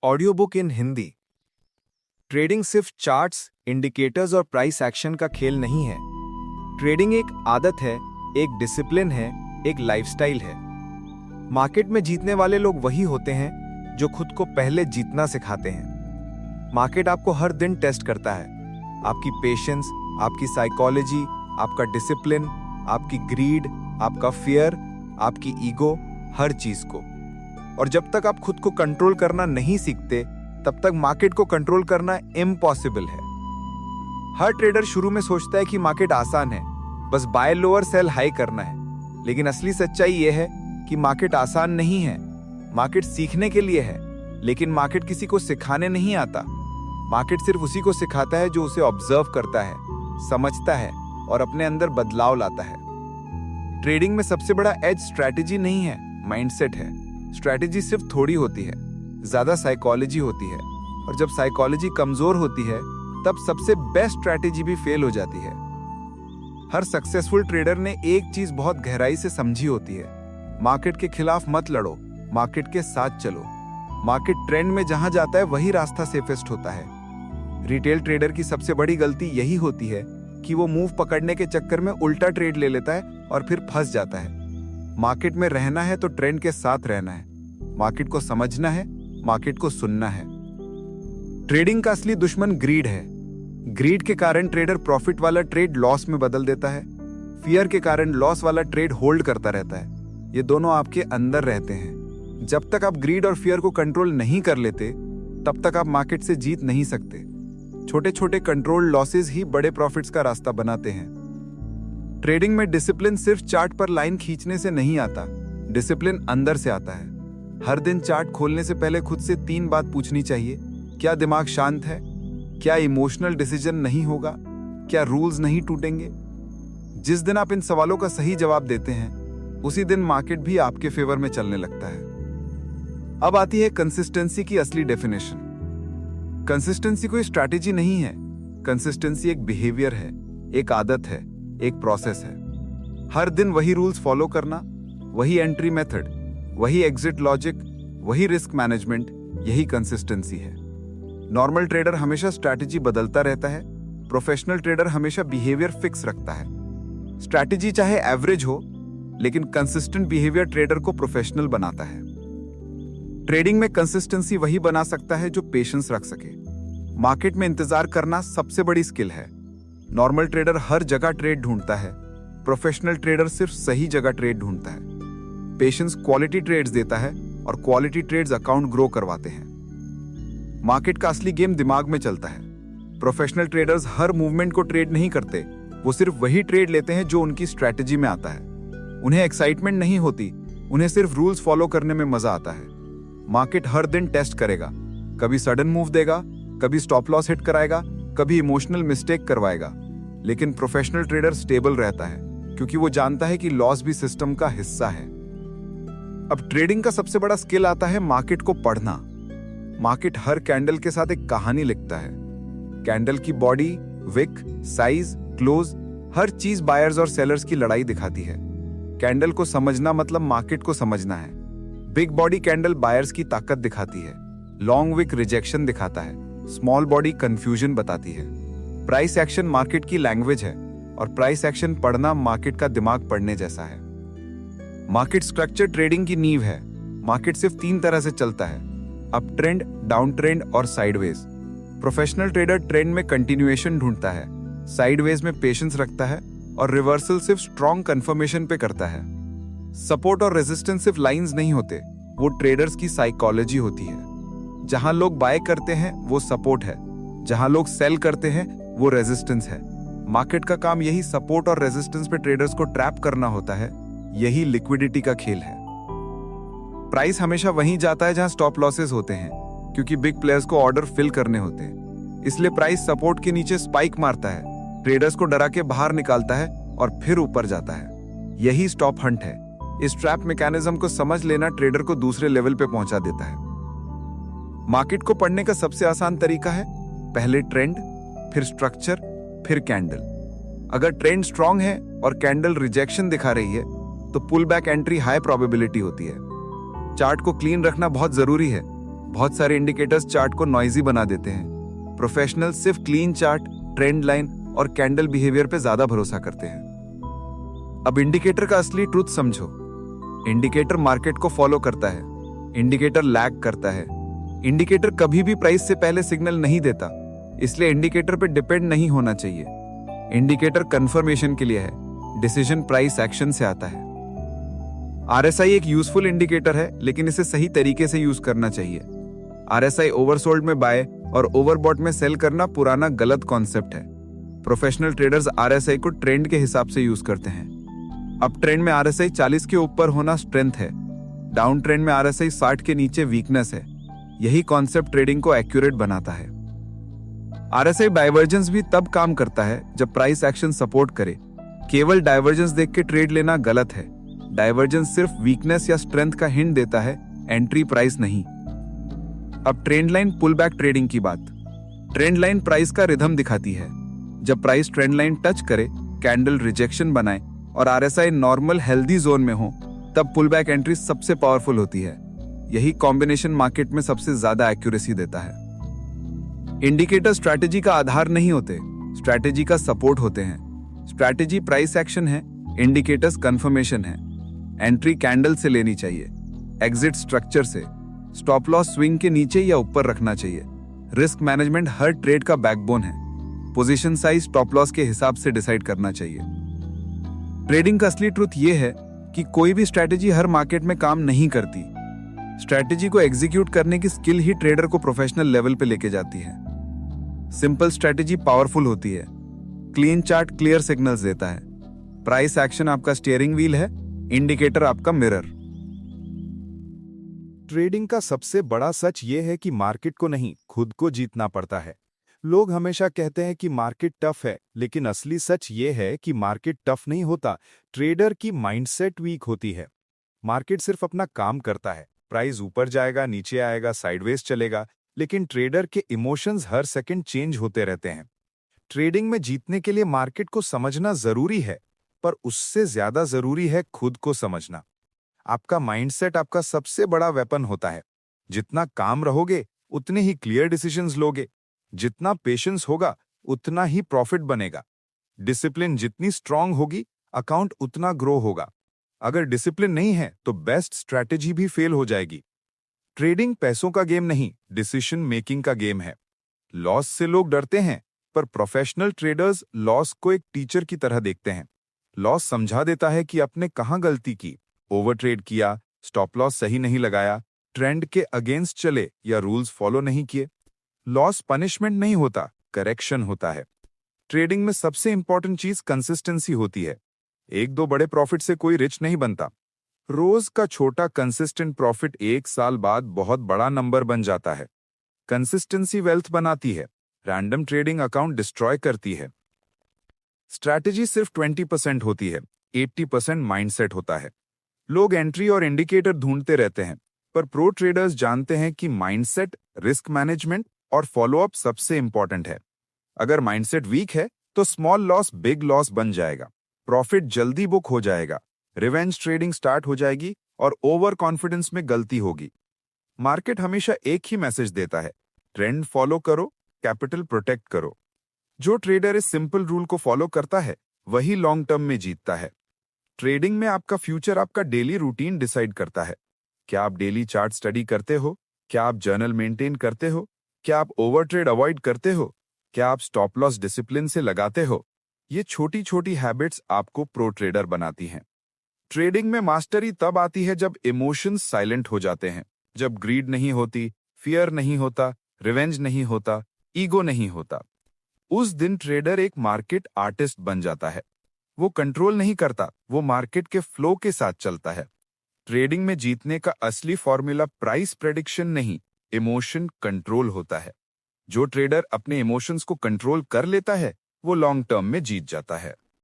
Audio book in Hindi. Trading सिर्फ charts, indicators और price action का खेल नहीं है। ट्रेडिंग एक आदत है, एक डिसिप्लिन है, एक लाइफस्टाइल है। मार्केट में जीतने वाले लोग वही होते हैं जो खुद को पहले जीतना सिखाते हैं। मार्केट आपको हर दिन टेस्ट करता है, आपकी पेशेंस, आपकी साइकोलॉजी, आपका डिसिप्लिन, आपकी ग्रीड, आपका फियर, आपकी ईगो, हर चीज को। और जब तक आप खुद को कंट्रोल करना नहीं सीखते, तब तक मार्केट को कंट्रोल करना इम्पॉसिबल है। हर ट्रेडर शुरू में सोचता है कि मार्केट आसान है, बस बाय लोअर सेल हाई करना है। लेकिन असली सच्चाई यह है कि मार्केट आसान नहीं है। मार्केट सीखने के लिए है, लेकिन मार्केट किसी को सिखाने नहीं आता। मार्केट सिर्फ उसी को सिखाता है जो उसे ऑब्जर्व करता है, समझता है और अपने अंदर बदलाव लाता है। ट्रेडिंग में सबसे बड़ा एज स्ट्रैटेजी नहीं है, माइंडसेट है। स्ट्रैटेजी सिर्फ थोड़ी होती है, ज्यादा साइकोलॉजी होती है। और जब साइकोलॉजी कमजोर होती है, तब सबसे बेस्ट स्ट्रैटेजी भी फेल हो जाती है। हर सक्सेसफुल ट्रेडर ने एक चीज बहुत गहराई से समझी होती है, मार्केट के खिलाफ मत लड़ो, मार्केट के साथ चलो। मार्केट ट्रेंड में जहां जाता है वही रास्ता सेफेस्ट होता है। रिटेल ट्रेडर की सबसे बड़ी गलती यही होती है कि वो मूव पकड़ने के चक्कर में उल्टा ट्रेड ले लेता है और फिर फंस जाता है। मार्केट में रहना है तो ट्रेंड के साथ रहना है। मार्केट को समझना है, मार्केट को सुनना है। ट्रेडिंग का असली दुश्मन ग्रीड है। ग्रीड के कारण ट्रेडर प्रॉफिट वाला ट्रेड लॉस में बदल देता है। फियर के कारण लॉस वाला ट्रेड होल्ड करता रहता है। ये दोनों आपके अंदर रहते हैं। जब तक आप ग्रीड और फियर को कंट्रोल नहीं कर लेते, तब तक आप मार्केट से जीत नहीं सकते। छोटे छोटे कंट्रोल लॉसेस ही बड़े प्रॉफिट्स का रास्ता बनाते हैं। ट्रेडिंग में डिसिप्लिन सिर्फ चार्ट पर लाइन खींचने से नहीं आता, डिसिप्लिन अंदर से आता है। हर दिन चार्ट खोलने से पहले खुद से 3 बात पूछनी चाहिए। क्या दिमाग शांत है? क्या इमोशनल डिसीजन नहीं होगा? क्या रूल्स नहीं टूटेंगे? जिस दिन आप इन सवालों का सही जवाब देते हैं, उसी दिन मार्केट भी आपके फेवर में चलने लगता है। अब आती है कंसिस्टेंसी की असली डेफिनेशन। कंसिस्टेंसी कोई स्ट्रैटेजी नहीं है। कंसिस्टेंसी एक बिहेवियर है, एक आदत है, एक प्रोसेस है। हर दिन वही रूल्स फॉलो करना, वही एंट्री मेथड, वही एग्जिट लॉजिक, वही रिस्क मैनेजमेंट, यही कंसिस्टेंसी है। नॉर्मल ट्रेडर हमेशा स्ट्रैटेजी बदलता रहता है, प्रोफेशनल ट्रेडर हमेशा बिहेवियर फिक्स रखता है। स्ट्रैटेजी चाहे एवरेज हो, लेकिन कंसिस्टेंट बिहेवियर ट्रेडर को प्रोफेशनल बनाता है। ट्रेडिंग में कंसिस्टेंसी वही बना सकता है जो पेशेंस रख सके। मार्केट में इंतजार करना सबसे बड़ी स्किल है। नॉर्मल ट्रेडर हर जगह ट्रेड ढूंढता है, प्रोफेशनल ट्रेडर सिर्फ सही जगह ट्रेड ढूंढता है। पेशेंस क्वालिटी ट्रेड्स देता है और क्वालिटी ट्रेड्स अकाउंट ग्रो करवाते हैं। मार्केट का असली गेम दिमाग में चलता है। प्रोफेशनल ट्रेडर्स हर मूवमेंट को ट्रेड नहीं करते, वो सिर्फ वही ट्रेड लेते हैं जो उनकी स्ट्रैटेजी में आता है। उन्हें एक्साइटमेंट नहीं होती, उन्हें सिर्फ रूल्स फॉलो करने में मजा आता है। मार्केट हर दिन टेस्ट करेगा, कभी सडन मूव देगा, कभी स्टॉप लॉस हिट कराएगा, कभी इमोशनल मिस्टेक करवाएगा। लेकिन प्रोफेशनल ट्रेडर स्टेबल रहता है, क्योंकि वो जानता है कि लॉस भी सिस्टम का हिस्सा है। अब ट्रेडिंग का सबसे बड़ा स्किल आता है मार्केट को पढ़ना। मार्केट हर कैंडल के साथ एक कहानी लिखता है। कैंडल की बॉडी, विक, साइज, क्लोज, हर चीज बायर्स और सेलर्स की लड़ाई दिखाती है। कैंडल को समझना मतलब मार्केट को समझना है। बिग बॉडी कैंडल बायर्स की ताकत दिखाती है, लॉन्ग विक रिजेक्शन दिखाता है, स्मॉल बॉडी कंफ्यूजन बताती है। प्राइस एक्शन मार्केट की लैंग्वेज है और प्राइस एक्शन पढ़ना मार्केट का दिमाग पढ़ने जैसा है। मार्केट स्ट्रक्चर ट्रेडिंग की नींव है। मार्केट सिर्फ 3 तरह से चलता है, अप ट्रेंड, डाउन ट्रेंड और साइडवेज। प्रोफेशनल ट्रेडर ट्रेंड में कंटिन्यूएशन ढूंढता है, साइडवेज में पेशेंस रखता है और रिवर्सल सिर्फ स्ट्रॉन्ग कंफर्मेशन पे करता है। सपोर्ट और रेजिस्टेंस सिर्फ लाइंस नहीं होते, वो ट्रेडर्स की साइकोलॉजी होती है। जहां लोग बाय करते हैं वो सपोर्ट है, जहां लोग सेल करते हैं वो रेजिस्टेंस है। मार्केट का काम यही सपोर्ट और रेजिस्टेंस पे ट्रेडर्स को ट्रैप करना होता है। यही लिक्विडिटी का खेल है। प्राइस हमेशा वहीं जाता है जहां स्टॉप लॉसेस होते हैं, क्योंकि बिग प्लेयर्स को ऑर्डर फिल करने होते हैं। इसलिए प्राइस सपोर्ट के नीचे स्पाइक मारता है, ट्रेडर्स को डरा के बाहर निकालता है और फिर ऊपर जाता है। यही स्टॉप हंट है। इस ट्रैप मैकेनिज्म को समझ लेना ट्रेडर को दूसरे लेवल पे पहुंचा देता है। मार्केट को पढ़ने का सबसे आसान तरीका है, पहले ट्रेंड, फिर स्ट्रक्चर, फिर कैंडल। अगर ट्रेंड स्ट्रांग है और कैंडल रिजेक्शन दिखा रही है, तो pull back entry high probability होती है। चार्ट को क्लीन रखना बहुत जरूरी है। बहुत सारे इंडिकेटर्स चार्ट को नॉइजी बना देते हैं। प्रोफेशनल सिर्फ क्लीन चार्ट, ट्रेंड लाइन और कैंडल बिहेवियर पे ज्यादा भरोसा करते हैं। अब इंडिकेटर का असली ट्रूथ समझो। इंडिकेटर मार्केट को फॉलो करता है, इंडिकेटर लैग करता है। इंडिकेटर कभी भी प्राइस से पहले सिग्नल नहीं देता, इसलिए इंडिकेटर पे डिपेंड नहीं होना चाहिए। इंडिकेटर कंफर्मेशन के लिए है, डिसीजन प्राइस एक्शन से आता है। आरएसआई एक यूजफुल इंडिकेटर है, लेकिन इसे सही तरीके से यूज करना चाहिए। आरएसआई ओवरसोल्ड में बाय और ओवरबॉट में सेल करना पुराना गलत कॉन्सेप्ट है। प्रोफेशनल ट्रेडर्स आरएसआई को ट्रेंड के हिसाब से यूज करते हैं। अप ट्रेंड में आरएसआई 40 के ऊपर होना स्ट्रेंथ है, डाउन ट्रेंड में आरएसआई 60 के नीचे वीकनेस है। यही कॉन्सेप्ट ट्रेडिंग को एक्यूरेट बनाता है। आरएसआई डाइवर्जेंस भी तब काम करता है जब प्राइस एक्शन सपोर्ट करे। केवल डाइवर्जेंस देख के ट्रेड लेना गलत है। डाइवर्जेंस सिर्फ वीकनेस या स्ट्रेंथ का हिंट देता है, एंट्री प्राइस नहीं। अब trend line pull back trading की बात। ट्रेंड लाइन प्राइस का रिदम दिखाती है। जब प्राइस ट्रेंड लाइन टच करे, कैंडल रिजेक्शन बनाए और आरएसआई नॉर्मल हेल्दी जोन में हो, तब पुल बैक एंट्री सबसे पावरफुल होती है। यही कॉम्बिनेशन मार्केट में सबसे ज्यादा एक्यूरेसी देता है। इंडिकेटर स्ट्रैटेजी का आधार नहीं होते, स्ट्रैटेजी का सपोर्ट होते हैं। स्ट्रैटेजी प्राइस एक्शन है, इंडिकेटर्स कंफर्मेशन है। एंट्री कैंडल से लेनी चाहिए, एग्जिट स्ट्रक्चर से। स्टॉप लॉस स्विंग के नीचे या ऊपर रखना चाहिए। रिस्क मैनेजमेंट हर ट्रेड का बैकबोन है। पोजीशन साइज स्टॉप लॉस के हिसाब से डिसाइड करना चाहिए। ट्रेडिंग का असली ट्रुथ यह है कि कोई भी स्ट्रैटेजी हर मार्केट में काम नहीं करती। स्ट्रैटेजी को एग्जीक्यूट करने की स्किल ही ट्रेडर को प्रोफेशनल लेवल पे लेके जाती है। सिंपल स्ट्रैटेजी पावरफुल होती है। क्लीन चार्ट क्लियर सिग्नल्स देता है। प्राइस एक्शन आपका स्टीयरिंग व्हील है, इंडिकेटर आपका मिरर। ट्रेडिंग का सबसे बड़ा सच ये है कि मार्केट को नहीं, खुद को जीतना पड़ता है। लोग हमेशा कहते हैं कि मार्केट टफ है, लेकिन असली सच ये है कि मार्केट टफ नहीं होता, ट्रेडर की माइंडसेट वीक होती है। मार्केट सिर्फ अपना काम करता है, प्राइस ऊपर जाएगा, नीचे आएगा, साइडवेज चलेगा, लेकिन ट्रेडर के इमोशंस हर सेकंड चेंज होते रहते हैं। ट्रेडिंग में जीतने के लिए मार्केट को समझना जरूरी है, पर उससे ज्यादा जरूरी है खुद को समझना। आपका माइंडसेट आपका सबसे बड़ा वेपन होता है। जितना काम रहोगे, उतने ही क्लियर डिसीजंस लोगे। जितना पेशेंस होगा, उतना ही प्रॉफिट बनेगा। डिसिप्लिन जितनी स्ट्रांग होगी, अकाउंट उतना ग्रो होगा। अगर डिसिप्लिन नहीं है, तो बेस्ट स्ट्रैटेजी भी फेल हो जाएगी। ट्रेडिंग पैसों का गेम नहीं, डिसीजन मेकिंग का गेम है। लॉस से लोग डरते हैं, पर प्रोफेशनल ट्रेडर्स लॉस को एक टीचर की तरह देखते हैं। लॉस समझा देता है कि आपने कहां गलती की, ओवर ट्रेड किया, स्टॉप लॉस सही नहीं लगाया, ट्रेंड के अगेंस्ट चले या रूल्स फॉलो नहीं किए। लॉस पनिशमेंट नहीं होता, करेक्शन होता है। ट्रेडिंग में सबसे इंपॉर्टेंट चीज कंसिस्टेंसी होती है। एक दो बड़े प्रॉफिट से कोई रिच नहीं बनता। रोज का छोटा कंसिस्टेंट प्रॉफिट एक साल बाद बहुत बड़ा नंबर बन जाता है। कंसिस्टेंसी वेल्थ बनाती है, रैंडम ट्रेडिंग अकाउंट डिस्ट्रॉय करती है। स्ट्रैटेजी सिर्फ 20% होती है, 80% माइंडसेट होता है। लोग एंट्री और इंडिकेटर ढूंढते रहते हैं, पर प्रो ट्रेडर्स जानते हैं कि माइंडसेट, रिस्क मैनेजमेंट और फॉलोअप सबसे इंपॉर्टेंट है। अगर माइंडसेट वीक है, तो स्मॉल लॉस बिग लॉस बन जाएगा, प्रॉफिट जल्दी बुक हो जाएगा, रिवेंज ट्रेडिंग स्टार्ट हो जाएगी और ओवर कॉन्फिडेंस में गलती होगी। मार्केट हमेशा एक ही मैसेज देता है, ट्रेंड फॉलो करो, कैपिटल प्रोटेक्ट करो। जो ट्रेडर इस सिंपल रूल को फॉलो करता है, वही लॉन्ग टर्म में जीतता है। ट्रेडिंग में आपका फ्यूचर आपका डेली रूटीन डिसाइड करता है। क्या आप डेली चार्ट स्टडी करते हो? क्या आप जर्नल मेंटेन करते हो? क्या आप ओवर ट्रेड अवॉइड करते हो? क्या आप स्टॉप लॉस डिसिप्लिन से लगाते हो? ये छोटी छोटी हैबिट्स आपको प्रो ट्रेडर बनाती हैं। ट्रेडिंग में मास्टरी तब आती है जब इमोशंस साइलेंट हो जाते हैं, जब ग्रीड नहीं होती, फियर नहीं होता, रिवेंज नहीं होता, ईगो नहीं होता। उस दिन ट्रेडर एक मार्केट आर्टिस्ट बन जाता है। वो कंट्रोल नहीं करता, वो मार्केट के फ्लो के साथ चलता है। ट्रेडिंग में जीतने का असली फॉर्मूला प्राइस प्रेडिक्शन नहीं, इमोशन कंट्रोल होता है। जो ट्रेडर अपने इमोशंस को कंट्रोल कर लेता है, वो लॉन्ग टर्म में जीत जाता है।